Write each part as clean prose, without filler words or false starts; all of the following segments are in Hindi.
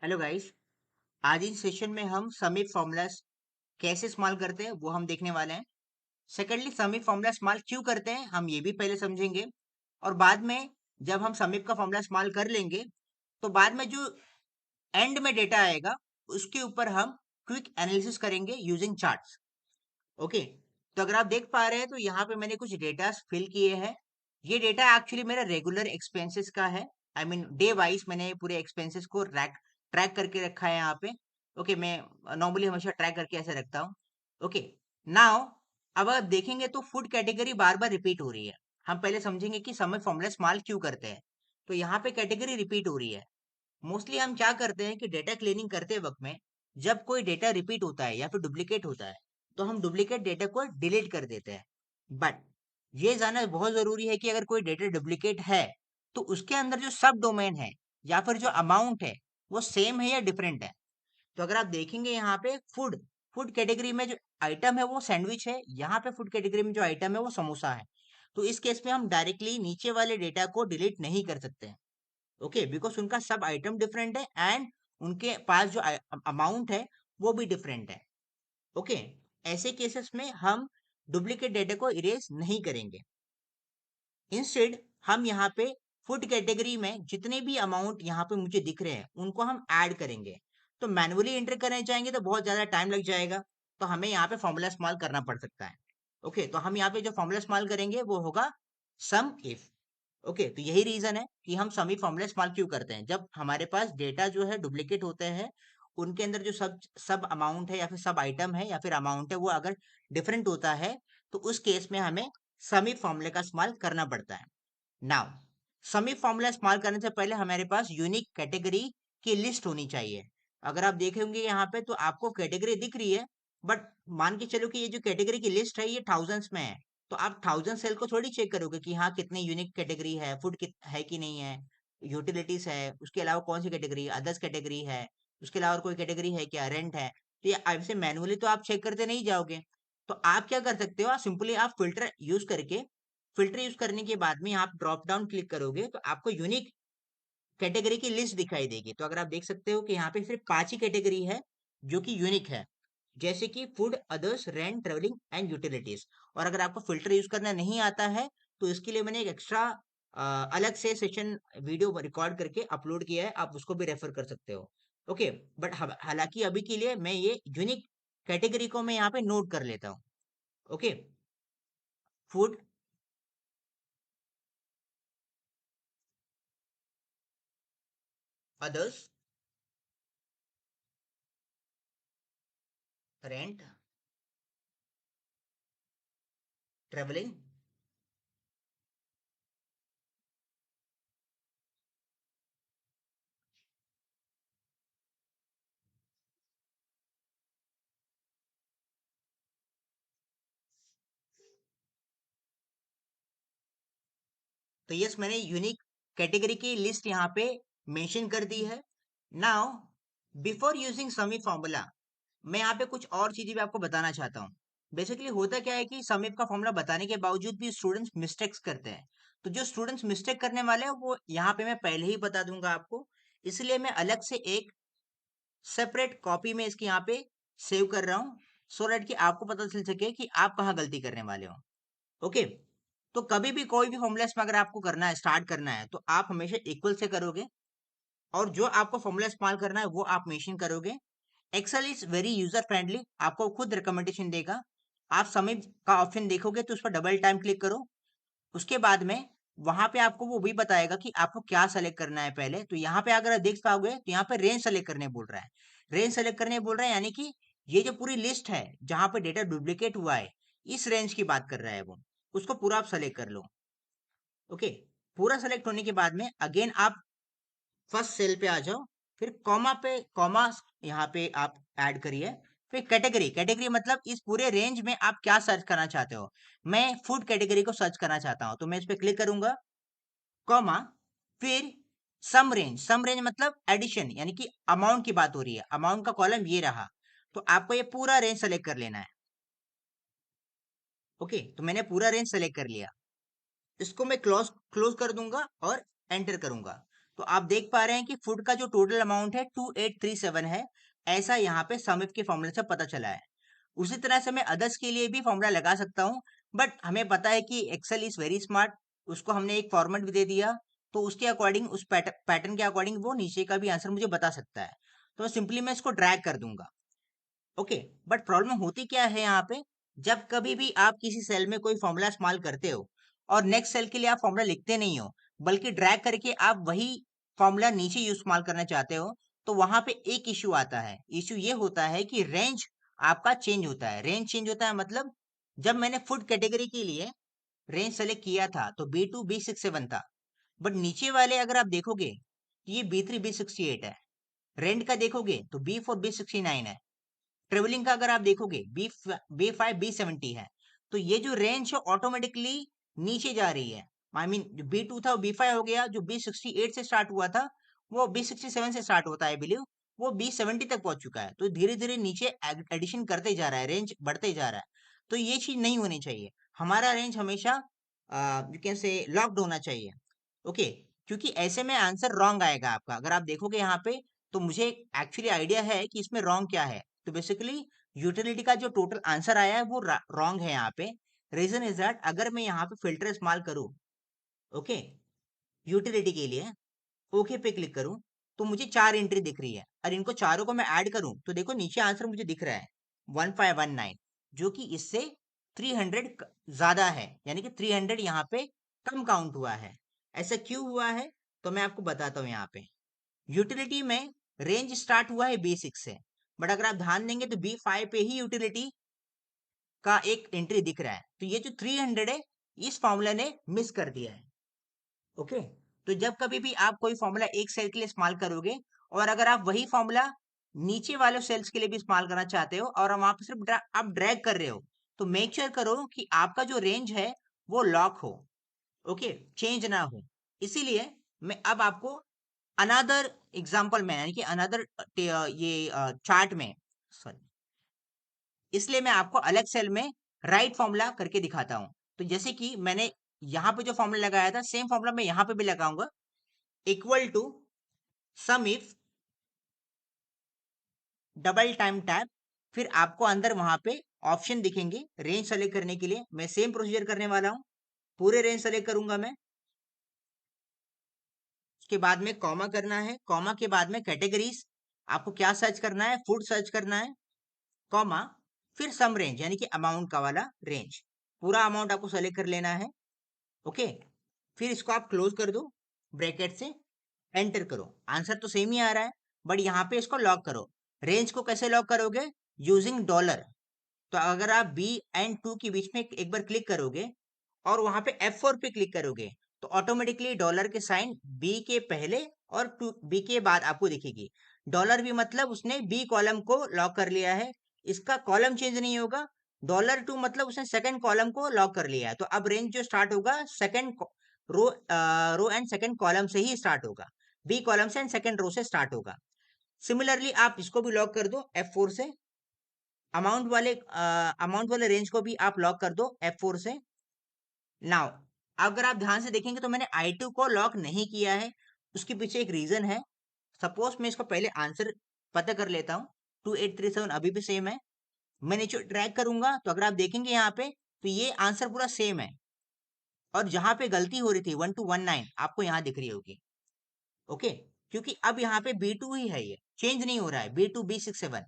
Hello guys. आज इस सेशन में हम समीप फॉर्मूलाज कैसे इस्तेमाल करते हैं वो हम देखने वाले हैं। सेकेंडली समीप फॉर्मूला इस्तेमाल क्यों करते हैं हम ये भी पहले समझेंगे। और बाद में जब हम समीप का फॉर्मूला इस्तेमाल कर लेंगे तो बाद में जो एंड में डेटा आएगा उसके ऊपर हम क्विक एनालिसिस करेंगे यूजिंग चार्ट्स। ओके, तो अगर आप देख पा रहे हैं तो यहाँ पे मैंने कुछ डेटा फिल किए हैं। ये डेटा एक्चुअली मेरा रेगुलर एक्सपेंसेस का है। आई मीन डे वाइज मैंने पूरे एक्सपेंसेस को ट्रैक करके रखा है यहाँ पे। ओके, मैं नॉर्मली हमेशा ट्रैक करके ऐसे रखता हूँ। ओके, नाउ अब आप देखेंगे तो फूड कैटेगरी बार बार रिपीट हो रही है। हम पहले समझेंगे कि समय फॉर्मूला इस्तेमाल क्यों करते हैं। तो यहाँ पे कैटेगरी रिपीट हो रही है। मोस्टली हम क्या करते हैं कि डेटा क्लीनिंग करते वक्त में जब कोई डेटा रिपीट होता है या फिर डुप्लीकेट होता है तो हम डुप्लीकेट डेटा को डिलीट कर देते हैं। बट ये जानना बहुत जरूरी है कि अगर कोई डेटा डुप्लीकेट है तो उसके अंदर जो सब डोमेन है या फिर जो अमाउंट है वो सेम है या डिफरेंट है। तो अगर आप देखेंगे यहाँ पे फूड फूड कैटेगरी में जो आइटम है वो सैंडविच है, यहाँ पे फूड कैटेगरी में जो आइटम है वो समोसा है। तो इस केस में हम डायरेक्टली नीचे वाले डेटा को डिलीट नहीं कर सकते हैं। ओके, बिकॉज उनका सब आइटम डिफरेंट है एंड उनके पास जो अमाउंट है वो भी डिफरेंट है। ओके, ऐसे केसेस में हम डुप्लीकेट डेटा को इरेज नहीं करेंगे। इंस्टेड हम यहाँ पे फूड कैटेगरी में जितने भी अमाउंट यहाँ पे मुझे दिख रहे हैं उनको हम ऐड करेंगे। तो मैनुअली एंटर करने जाएंगे तो बहुत ज्यादा टाइम लग जाएगा, तो हमें यहाँ पे फॉर्मूला इस्तेमाल करना पड़ सकता है। ओके, तो हम यहाँ पे जो फॉर्मूला इस्तेमाल करेंगे वो होगा सम इफ। ओके, तो यही रीजन है कि हम समी फॉर्मूला इस्तेमाल क्यों करते हैं। जब हमारे पास डेटा जो है डुप्लीकेट होते हैं उनके अंदर जो सब सब अमाउंट है या फिर सब आइटम है या फिर अमाउंट है वो अगर डिफरेंट होता है तो उस केस में हमें समी फॉर्मूले का इस्तेमाल करना पड़ता है। नाउ समी फॉर्मूला इस्तेमाल करने से पहले हमारे पास यूनिक कैटेगरी की लिस्ट होनी चाहिए। अगर आप देखेंगे यहाँ पे तो आपको कैटेगरी दिख रही है, बट मान के चलो कि ये जो कैटेगरी की लिस्ट है ये थाउजेंड्स में है। तो आप थाउजेंड सेल को थोड़ी चेक करोगे कि हाँ कितनी यूनिक कैटेगरी है, फूड है कि नहीं है, यूटिलिटीज है, उसके अलावा कौन सी कैटेगरी, अदर्स कैटेगरी है, उसके अलावा और कोई कैटेगरी है क्या, रेंट है। तो ये ऐसे मैनुअली तो आप चेक करते नहीं जाओगे। तो आप क्या कर सकते हो, आप सिंपली आप फिल्टर यूज करके, फिल्टर यूज करने के बाद में आप ड्रॉप डाउन क्लिक करोगे तो आपको यूनिक कैटेगरी की लिस्ट दिखाई देगी। तो अगर आप देख सकते हो कि यहाँ पे सिर्फ 5 ही कैटेगरी है जो कि यूनिक है, जैसे कि food, others, rent, travelling and utilities. और अगर आपको फिल्टर यूज करना नहीं आता है तो इसके लिए मैंने एक एक्स्ट्रा अलग से सेशन वीडियो रिकॉर्ड करके अपलोड किया है, आप उसको भी रेफर कर सकते हो। ओके, बट हालांकि अभी के लिए मैं ये यूनिक कैटेगरी को मैं यहाँ पे नोट कर लेता हूँ। Okay, food, others, rent, travelling. तो यस, मैंने यूनिक कैटेगरी की लिस्ट यहाँ पे मेंशन कर दी है। नाउ बिफोर यूजिंग समी फॉर्मूला मैं यहाँ पे कुछ और चीजें भी आपको बताना चाहता हूँ। बेसिकली होता क्या है कि समीप का फॉर्मूला बताने के बावजूद भी स्टूडेंट्स मिस्टेक्स करते हैं। तो जो स्टूडेंट्स मिस्टेक करने वाले हैं वो यहाँ पे मैं पहले ही बता दूंगा आपको। इसलिए मैं अलग से एक सेपरेट कॉपी में इसकी यहाँ पे सेव कर रहा हूँ, सो दैट कि आपको पता चल सके कि आप कहाँ गलती करने वाले हो। ओके, तो कभी भी कोई भी फॉर्मूला में अगर आपको करना है, स्टार्ट करना है, तो आप हमेशा इक्वल से करोगे और जो आपको फॉर्मूला इस्तेमाल करना है वो आप मेंशन करोगे। Excel is very user friendly, आपको खुद रिकमेंडेशन देगा। आप समय का ऑप्शन देखोगे तो उस पर डबल टाइम क्लिक करो, उसके बाद में वहां पे आपको वो भी बताएगा कि आपको क्या सेलेक्ट करना है। पहले तो यहाँ पे अगर आप देख पाओगे तो यहाँ पे रेंज सेलेक्ट करने बोल रहा है। रेंज सेलेक्ट करने बोल रहा है यानी कि ये जो पूरी लिस्ट है जहां पे डेटा डुप्लीकेट हुआ है इस रेंज की बात कर रहा है वो, उसको पूरा आप सेलेक्ट कर लो। ओके, पूरा सेलेक्ट होने के बाद में अगेन आप फर्स्ट सेल पे आ जाओ, फिर कॉमा पे कॉमा यहाँ पे आप ऐड करिए। फिर कैटेगरी, कैटेगरी मतलब इस पूरे रेंज में आप क्या सर्च करना चाहते हो। मैं फूड कैटेगरी को सर्च करना चाहता हूँ तो मैं इस पे क्लिक करूंगा, कॉमा, फिर सम रेंज। सम रेंज मतलब एडिशन, यानी कि अमाउंट की बात हो रही है, अमाउंट का कॉलम ये रहा। तो आपको ये पूरा रेंज सेलेक्ट कर लेना है। ओके, तो मैंने पूरा रेंज सेलेक्ट कर लिया, इसको मैं क्लोज क्लोज कर दूंगा और एंटर करूंगा। तो आप देख पा रहे हैं कि फूड का जो टोटल अमाउंट है 2837 है, ऐसा यहाँ पे समिफ के फॉर्मूले से पता चला है। उसी तरह से मैं अदर्स के लिए भी फॉर्मूला लगा सकता हूँ, बट हमें पता है कि एक्सेल इज वेरी स्मार्ट, उसको हमने एक फॉर्मेट भी दे दिया, तो उसके अकॉर्डिंग, उस पैटर्न के अकॉर्डिंग वो नीचे का भी आंसर मुझे बता सकता है। तो सिंपली मैं इसको ड्रैग कर दूंगा। ओके, बट प्रॉब्लम होती क्या है यहाँ पे, जब कभी भी आप किसी सेल में कोई फॉर्मूला इस्तेमाल करते हो और नेक्स्ट सेल के लिए आप फॉर्मूला लिखते नहीं हो, बल्कि ड्रैग करके आप वही फॉर्मूला नीचे इस्तेमाल करना चाहते हो, तो वहां पे एक इश्यू आता है। इश्यू ये होता है कि रेंज आपका चेंज होता है। रेंज चेंज होता है मतलब, जब मैंने फूड कैटेगरी के लिए रेंज सेलेक्ट किया था तो B2 B67 था, बट नीचे वाले अगर आप देखोगे तो ये B3 B68 है। रेंट का देखोगे तो B4 B69 है। ट्रेवलिंग का अगर आप देखोगे B5 B70 है। तो ये जो रेंज है ऑटोमेटिकली नीचे जा रही है। आई मीन जो B2 था वो B5 हो गया, जो B68 से स्टार्ट हुआ था वो B67 से स्टार्ट होता है बिलीव, वो B70 तक पहुंच चुका है। तो धीरे धीरे नीचे एडिशन करते जा रहा है, रेंज बढ़ते जा रहा है। तो ये चीज नहीं होनी चाहिए। हमारा रेंज हमेशा यू कैन से लॉक्ड होना चाहिए। ओके, क्योंकि ऐसे में आंसर रॉन्ग आएगा आपका। अगर आप देखोगे यहाँ पे, तो मुझे एक्चुअली आइडिया है कि इसमें रॉन्ग क्या है। तो बेसिकली यूटिलिटी का जो टोटल आंसर आया है वो रॉन्ग है यहाँ पे। रीजन इज दैट, अगर मैं यहाँ पे फिल्टर इस्तेमाल करूँ, ओके, यूटिलिटी के लिए ओके पे क्लिक करूँ, तो मुझे 4 एंट्री दिख रही है, और इनको चारों को मैं ऐड करूँ तो देखो नीचे आंसर मुझे दिख रहा है 1519, जो कि इससे 300 ज्यादा है, यानी कि 300 यहाँ पे कम काउंट हुआ है। ऐसा क्यों हुआ है, तो मैं आपको बताता हूँ। यहाँ पे यूटिलिटी में रेंज स्टार्ट हुआ है B6 से, बट अगर आप ध्यान देंगे तो B5 पे ही यूटिलिटी का एक एंट्री दिख रहा है। तो ये जो 300 है, इस फॉर्मूला ने मिस कर दिया है। ओके, तो जब कभी भी आप कोई फॉर्मूला एक सेल के लिए इस्तेमाल करोगे, और अगर आप वही फॉर्मूला नीचे वाले सेल्स के लिए भी इस्तेमाल करना चाहते हो, और वहां पर सिर्फ आप ड्रैग कर रहे हो, तो मेक श्योर करो कि आपका जो रेंज है वो लॉक हो। ओके, चेंज ना हो। इसीलिए मैं अब आपको अनदर एग्जाम्पल में, यानी कि अनदर ये चार्ट में, सॉरी, इसलिए मैं आपको अलग सेल में राइट फॉर्मूला करके दिखाता हूं। तो जैसे कि मैंने यहां पे जो फॉर्मूला लगाया था, सेम फॉर्मूला मैं यहां पे भी लगाऊंगा। Equal to sum if double time tap, फिर आपको अंदर वहां पे ऑप्शन दिखेंगे रेंज सेलेक्ट करने के लिए। मैं सेम प्रोसीजर करने वाला हूं, पूरे रेंज सेलेक्ट करूंगा मैं। उसके बाद में कॉमा करना है, कॉमा के बाद में कैटेगरीज, आपको क्या सर्च करना है, फूड सर्च करना है, कॉमा, फिर सम रेंज, यानी कि अमाउंट का वाला रेंज, पूरा अमाउंट आपको सेलेक्ट कर लेना है। ओके, फिर इसको आप क्लोज कर दो ब्रैकेट से, एंटर करो। आंसर तो सेम ही आ रहा है, बट यहाँ पे इसको लॉक करो। रेंज को कैसे लॉक करोगे, यूजिंग डॉलर। तो अगर आप B and 2 के बीच में एक बार क्लिक करोगे और वहां पे F4 पे क्लिक करोगे, तो ऑटोमेटिकली डॉलर के साइन बी के पहले और टू बी के बाद आपको दिखेगी। डॉलर भी मतलब उसने बी कॉलम को लॉक कर लिया है, इसका कॉलम चेंज नहीं होगा। $2 मतलब उसने सेकंड कॉलम को लॉक कर लिया है। तो अब रेंज जो स्टार्ट होगा second row row and second column से ही स्टार्ट होगा, बी कॉलम से एंड सेकंड रो से स्टार्ट होगा। सिमिलरली आप इसको भी लॉक कर दो F4 से। अमाउंट वाले रेंज को भी आप लॉक कर दो F4 से। नाउ अगर आप ध्यान से देखेंगे तो मैंने I2 को लॉक नहीं किया है, उसके पीछे एक रीजन है। सपोज मैं इसको पहले आंसर पता कर लेता हूँ। 2837 अभी भी सेम है। मैं नीचे ड्रैग करूंगा तो अगर आप देखेंगे यहाँ पे, तो ये आंसर पूरा सेम है, और जहां पे गलती हो रही थी 1219 आपको यहाँ दिख रही होगी। ओके, क्योंकि अब यहाँ पे B2 ही है, ये चेंज नहीं हो रहा है। B2 B67,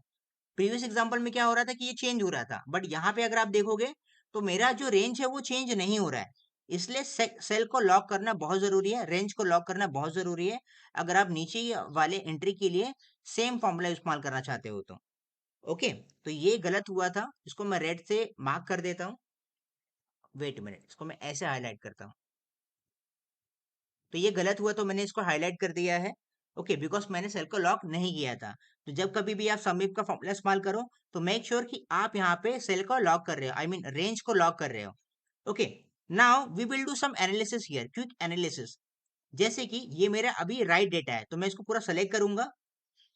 प्रीवियस एग्जांपल में क्या हो रहा था कि ये चेंज हो रहा था, बट यहाँ पे अगर आप देखोगे तो मेरा जो रेंज है वो चेंज नहीं हो रहा है। इसलिए सेल को लॉक करना बहुत जरूरी है, रेंज को लॉक करना बहुत जरूरी है, अगर आप नीचे वाले एंट्री के लिए सेम फॉर्मूला इस्तेमाल करना चाहते हो तो। ओके, तो ये गलत हुआ था, इसको मैं रेड से मार्क कर देता हूँ। वेट मिनट, इसको मैं ऐसे हाईलाइट करता हूँ। तो ये गलत हुआ तो मैंने इसको हाईलाइट कर दिया है। ओके, बिकॉज मैंने सेल को लॉक नहीं किया था। तो जब कभी भी आप समीप का फॉर्मूला इस्तेमाल करो, तो मेक श्योर कि आप यहाँ पे सेल को लॉक कर रहे हो, आई मीन रेंज को लॉक कर रहे हो। Okay, now we will do some analysis here, quick analysis. जैसे कि ये मेरा अभी राइट डेटा है, तो मैं इसको पूरा सेलेक्ट करूंगा।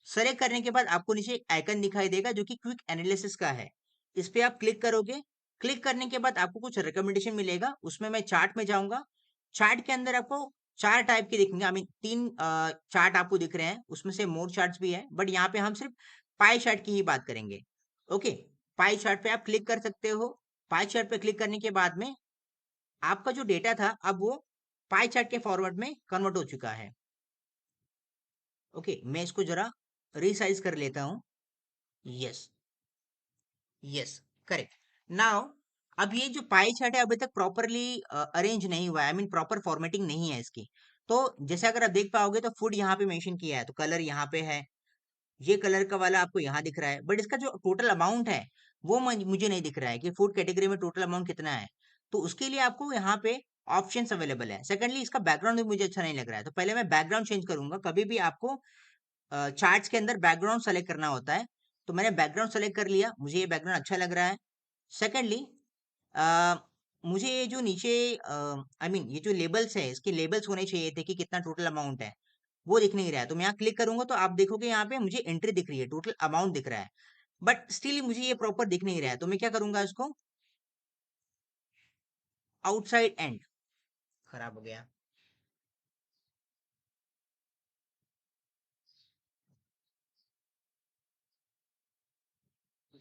सेलेक्ट करने के बाद आपको नीचे एक आइकन दिखाई देगा जो कि क्विक एनालिसिस का है। इस पे आप क्लिक करोगे। क्लिक करने के बाद आपको कुछ रिकमेंडेशन मिलेगा, उसमें मैं चार्ट में जाऊंगा। चार्ट के अंदर आपको चार टाइप के दिखेंगे, आई मीन तीन चार्ट आपको दिख रहे हैं, उसमें से मोर चार्ट्स भी है, बट यहाँ पे हम सिर्फ पाई चार्ट की ही बात करेंगे। ओके, पाई चार्ट पे आप क्लिक कर सकते हो। पाई चार्ट पे क्लिक करने के बाद में आपका जो डेटा था अब वो पाई चार्ट के फॉर्मेट में कन्वर्ट हो चुका है। ओके, मैं इसको जरा रिसाइज कर लेता हूँ। Yes, yes, correct. नाउ अब ये जो पाई चार्ट है अभी तक प्रॉपरली अरेंज नहीं हुआ है, आई मीन प्रॉपर फॉर्मेटिंग नहीं है इसकी। तो जैसे अगर आप देख पाओगे तो फूड यहाँ पे मेंशन किया है, तो कलर यहाँ पे है, ये कलर का वाला आपको यहाँ दिख रहा है, बट इसका जो टोटल अमाउंट है वो मुझे नहीं दिख रहा है कि फूड कैटेगरी में टोटल अमाउंट कितना है। तो उसके लिए आपको यहाँ पे ऑप्शंस अवेलेबल है। सेकंडली इसका बैकग्राउंड भी मुझे अच्छा नहीं लग रहा है, तो पहले मैं बैकग्राउंड चेंज करूंगा। कभी भी आपको चार्ट्स के अंदर बैकग्राउंड सेलेक्ट करना होता है, तो मैंने बैकग्राउंड सेलेक्ट कर लिया, मुझे ये बैकग्राउंड अच्छा लग रहा है। सेकेंडली मुझे ये जो नीचे आई मीन ये जो लेबल्स है इसके लेबल्स होने चाहिए थे कि कितना टोटल अमाउंट है, वो दिख नहीं रहा है। तो मैं यहाँ क्लिक करूंगा तो आप देखोगे यहाँ पे मुझे एंट्री दिख रही है, टोटल अमाउंट दिख रहा है, बट स्टिल मुझे ये प्रॉपर दिख नहीं रहा है। तो मैं क्या करूंगा, इसको आउटसाइड एंड, खराब हो गया।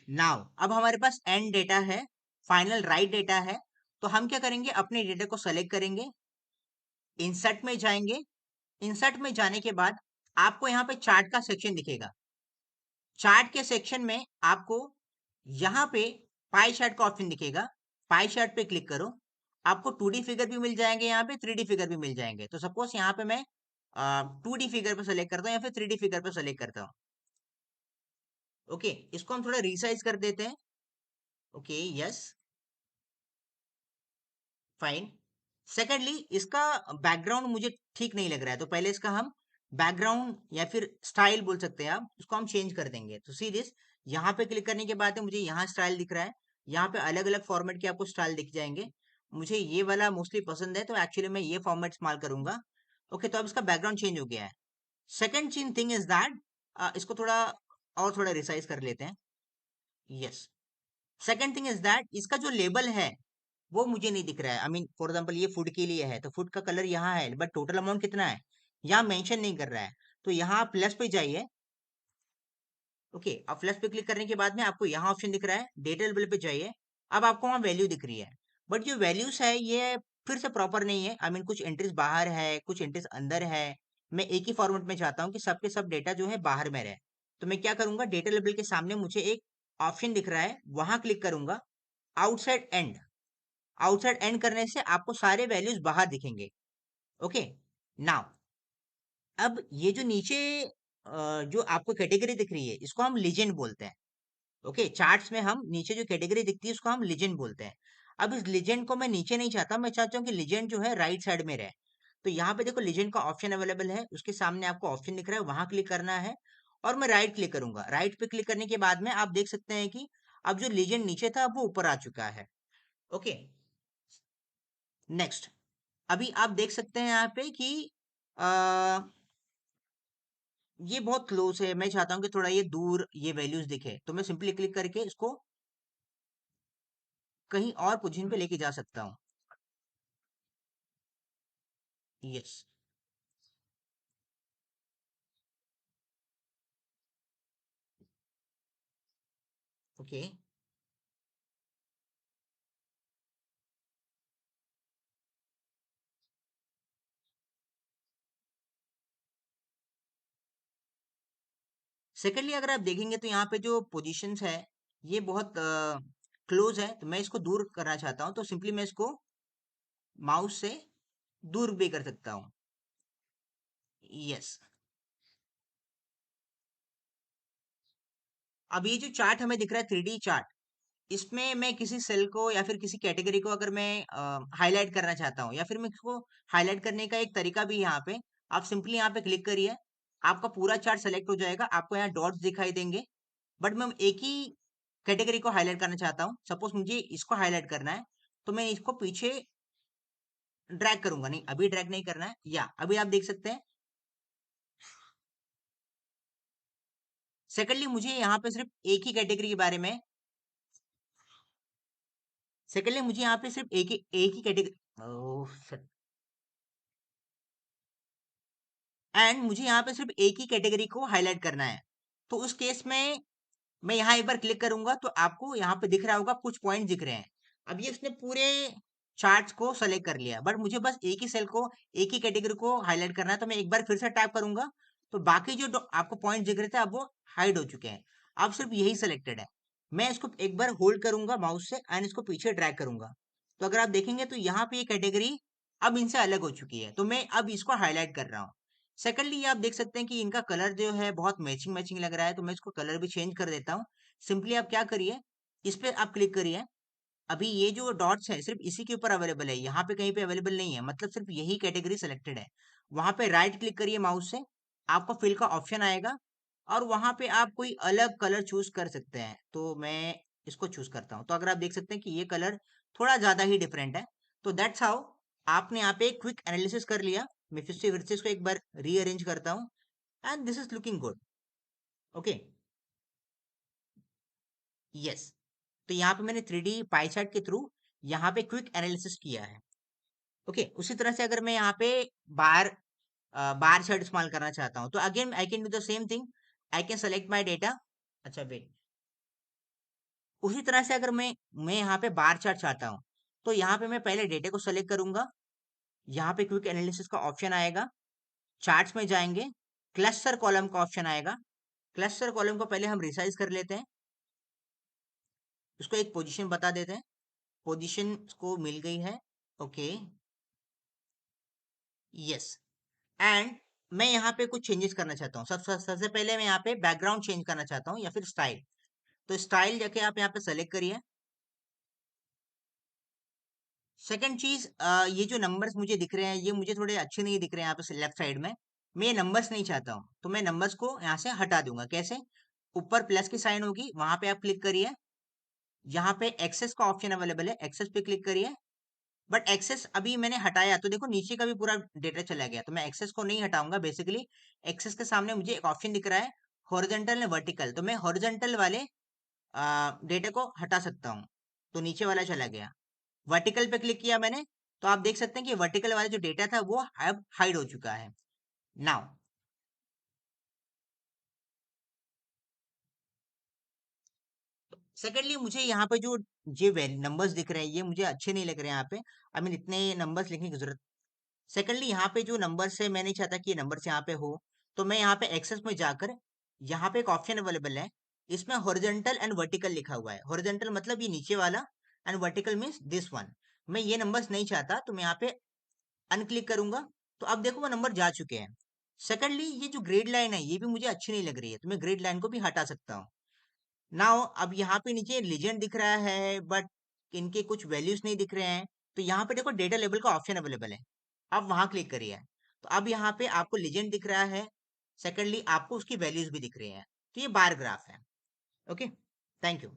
नाउ अब हमारे पास एंड डेटा है, फाइनल राइट डेटा है। तो हम क्या करेंगे, अपने डेटा को सेलेक्ट करेंगे, इंसर्ट में जाएंगे। इंसर्ट में जाने के बाद आपको यहाँ पे चार्ट का सेक्शन दिखेगा। चार्ट के सेक्शन में आपको यहाँ पे पाई चार्ट का ऑप्शन दिखेगा। पाई चार्ट पे क्लिक करो, आपको 2D फिगर भी मिल जाएंगे, यहाँ पे 3D फिगर भी मिल जाएंगे। तो सपोज यहाँ पे मैं 2D फिगर पे सेलेक्ट करता हूँ या फिर 3D फिगर पे सेलेक्ट करता हूँ। ओके, इसको हम थोड़ा रिसाइज कर देते हैं। Okay, yes, fine. सेकेंडली इसका बैकग्राउंड मुझे ठीक नहीं लग रहा है, तो पहले इसका हम बैकग्राउंड या फिर स्टाइल बोल सकते हैं आप, इसको हम चेंज कर देंगे। तो सी दिस, यहाँ पे क्लिक करने के बाद में मुझे यहाँ स्टाइल दिख रहा है, यहाँ पे अलग अलग फॉर्मेट के आपको स्टाइल दिख जाएंगे। मुझे ये वाला मोस्टली पसंद है, तो एक्चुअली मैं ये फॉर्मेट इस्तेमाल करूंगा। ओके, तो अब इसका बैकग्राउंड चेंज हो गया है। सेकेंड चीन थिंग इज दैट, इसको थोड़ा और थोड़ा रिसाइज कर लेते हैं। Yes, second thing is that इसका जो लेबल है वो मुझे नहीं दिख रहा है। आई मीन फॉर एग्जाम्पल ये फूड के लिए है, तो फूड का कलर यहाँ है, बट टोटल अमाउंट कितना है यहाँ मेंशन नहीं कर रहा है। तो यहाँ प्लस पे जाइए। ओके, अब प्लस पे क्लिक करने के बाद में आपको यहाँ ऑप्शन दिख रहा है, डेटा लेवल पे जाइए। अब आपको वहाँ वैल्यू दिख रही है, बट जो वैल्यूज है ये फिर से प्रॉपर नहीं है। आई मीन कुछ एंट्रीज बाहर है, कुछ एंट्रीज अंदर है। मैं एक ही फॉर्मेट में चाहता हूँ कि सबके सब डेटा जो है बाहर में रहे। तो मैं क्या करूंगा, डेटा लेवल के सामने मुझे एक ऑप्शन दिख रहा है, वहां क्लिक करूंगा, आउटसाइड एंड। आउटसाइड एंड करने से आपको सारे वैल्यूज बाहर दिखेंगे। ओके, नाउ अब ये जो नीचे जो आपको कैटेगरी दिख रही है इसको हम लीजेंड बोलते हैं। ओके, चार्ट्स में हम नीचे जो कैटेगरी दिखती है उसको हम लीजेंड बोलते हैं। अब इस लीजेंड को मैं नीचे नहीं चाहता, मैं चाहता हूँ कि लीजेंड जो है राइट साइड में रहे। तो यहाँ पे देखो लीजेंड का ऑप्शन अवेलेबल है, उसके सामने आपको ऑप्शन दिख रहा है, वहां क्लिक करना है और मैं राइट क्लिक करूंगा। राइट पे क्लिक करने के बाद में आप देख सकते हैं कि अब जो लीजेंड नीचे था अब वो ऊपर आ चुका है। ओके, नेक्स्ट, अभी आप देख सकते हैं यहाँ पे कि ये बहुत क्लोज है, मैं चाहता हूँ कि थोड़ा ये दूर ये वैल्यूज दिखे, तो मैं सिंपली क्लिक करके इसको कहीं और पोजीशन पे लेके जा सकता हूँ। Yes, okay. सेकेंडली अगर आप देखेंगे तो यहाँ पे जो पोजीशंस है ये बहुत क्लोज है, तो मैं इसको दूर करना चाहता हूँ, तो सिंपली मैं इसको माउस से दूर भी कर सकता हूँ। यस, अब ये जो चार्ट हमें दिख रहा है 3D चार्ट, इसमें मैं किसी सेल को या फिर किसी कैटेगरी को अगर मैं हाईलाइट करना चाहता हूँ, या फिर मैं इसको हाईलाइट करने का एक तरीका भी है यहाँ पे। आप सिंपली यहाँ पे क्लिक करिए, आपका पूरा चार्ट सेलेक्ट हो जाएगा, आपको यहाँ डॉट्स दिखाई देंगे। बट मैं एक ही कैटेगरी को हाईलाइट करना चाहता हूँ, सपोज मुझे इसको हाईलाइट करना है, तो मैं इसको पीछे ड्रैग करूंगा, नहीं अभी ड्रैग नहीं करना है, या अभी आप देख सकते हैं। सेकेंडली मुझे यहाँ पे सिर्फ एक ही कैटेगरी के बारे में, सेकेंडली मुझे यहाँ पे सिर्फ एक ही कैटेगरी, एंड मुझे यहाँ पे सिर्फ एक ही कैटेगरी को हाईलाइट करना है। तो उस केस में मैं यहाँ एक बार क्लिक करूंगा तो आपको यहाँ पे दिख रहा होगा कुछ पॉइंट दिख रहे हैं। अब ये उसने पूरे चार्ट्स को सेलेक्ट कर लिया, बट मुझे बस एक ही सेल को, एक ही कैटेगरी को हाईलाइट करना है। तो मैं एक बार फिर से टैप करूंगा तो बाकी जो आपको पॉइंट दिख रहे थे अब वो हाइड हो चुके हैं। अब सिर्फ यही सेलेक्टेड है। मैं इसको एक बार होल्ड करूंगा माउस से एंड इसको पीछे ड्रैग करूंगा। तो अगर आप देखेंगे तो यहाँ पे ये कैटेगरी अब इनसे अलग हो चुकी है, तो मैं अब इसको हाईलाइट कर रहा हूँ। सेकंडली आप देख सकते हैं कि इनका कलर जो है बहुत मैचिंग मैचिंग लग रहा है, तो मैं इसको कलर भी चेंज कर देता हूँ। सिंपली आप क्या करिए, इस पे आप क्लिक करिए। अभी ये जो डॉट्स है सिर्फ इसी के ऊपर अवेलेबल है, यहाँ पे कहीं पे अवेलेबल नहीं है, मतलब सिर्फ यही कैटेगरी सेलेक्टेड है। वहां पे राइट क्लिक करिए माउस से, आपको फिल का ऑप्शन आएगा और वहां पे आप कोई अलग कलर चूज कर सकते हैं। तो मैं इसको चूज करता हूँ। तो अगर आप देख सकते हैं कि ये कलर थोड़ा ज्यादा ही डिफरेंट है। तो दैट्स हाउ आपने यहाँ पे क्विक एनालिसिस कर लिया। मैं फिर से इसको एक बार रीअरेंज करता हूँ and this is looking good. Okay, yes. तो यहाँ पे मैंने 3D पाई चार्ट के थ्रू यहाँ पे क्विक एनालिसिस किया है। ओके, उसी तरह से अगर मैं यहाँ पे बार बार चार्ट इस्तेमाल करना चाहता हूँ तो again I can do the same thing. I can select my data. अच्छा वेट, उसी तरह से अगर मैं यहाँ पे बार चार्ट चाहता हूँ तो यहाँ पे मैं पहले डेटा को सेलेक्ट करूंगा। यहाँ पे क्विक एनालिसिस का ऑप्शन आएगा, चार्ट्स में जाएंगे, क्लस्टर कॉलम का ऑप्शन आएगा। क्लस्टर कॉलम को पहले हम रिसाइज कर लेते हैं, उसको एक पोजीशन बता देते हैं। पोजीशन को मिल गई है। Okay, yes. एंड मैं यहाँ पे कुछ चेंजेस करना चाहता हूँ। सबसे पहले मैं यहाँ पे बैकग्राउंड चेंज करना चाहता हूँ या फिर स्टाइल। तो स्टाइल जाके आप यहाँ पे सेलेक्ट करिए। सेकंड चीज, ये जो नंबर्स मुझे दिख रहे हैं ये मुझे थोड़े अच्छे नहीं दिख रहे हैं यहाँ पे लेफ्ट साइड में। मैं ये नंबर्स नहीं चाहता हूँ, तो मैं नंबर्स को यहाँ से हटा दूंगा। कैसे? ऊपर प्लस की साइन होगी, वहां पे आप क्लिक करिए। यहाँ पे एक्सेस का ऑप्शन अवेलेबल है, एक्सेस पे क्लिक करिए। बट एक्सेस अभी मैंने हटाया तो देखो नीचे का भी पूरा डेटा चला गया, तो मैं एक्सेस को नहीं हटाऊंगा। बेसिकली एक्सेस के सामने मुझे एक ऑप्शन दिख रहा है हॉरिजॉन्टल एंड वर्टिकल, तो मैं हॉरिजॉन्टल वाले डेटा को हटा सकता हूँ। तो नीचे वाला चला गया। वर्टिकल पे क्लिक किया मैंने, तो आप देख सकते हैं कि वर्टिकल वाला जो डेटा था वो अब हाइड हो चुका है। नाउ सेकेंडली मुझे यहाँ पे जो ये नंबर्स दिख रहे हैं ये मुझे अच्छे नहीं लग रहे हैं यहाँ पे। आई मीन इतने नंबर्स लिखने की जरूरत। सेकेंडली यहाँ पे जो नंबर्स है मैं नहीं चाहता कि ये नंबर्स यहाँ पे हो। तो मैं यहाँ पे एक्सेस में जाकर यहाँ पे एक ऑप्शन अवेलेबल है, इसमें हॉरिजॉन्टल एंड वर्टिकल लिखा हुआ है। हॉरिजॉन्टल मतलब ये नीचे वाला and vertical means this one. मैं ये नंबर्स नहीं चाहता, तो मैं यहाँ पे अनक्लिक करूंगा। तो अब देखो वो नंबर जा चुके हैं। सेकेंडली ये जो ग्रेड लाइन है ये भी मुझे अच्छी नहीं लग रही है, तो मैं ग्रेड लाइन को भी हटा सकता हूँ। नाउ अब यहाँ पे नीचे लीजेंड दिख रहा है बट इनके कुछ वैल्यूज नहीं दिख रहे हैं। तो यहाँ पे देखो डेटा लेबल का ऑप्शन अवेलेबल है, आप वहां क्लिक करिए। तो अब यहाँ पे आपको लीजेंड दिख रहा है, सेकेंडली आपको उसकी वैल्यूज भी दिख रही हैं। तो ये बार ग्राफ है। Okay, thank you.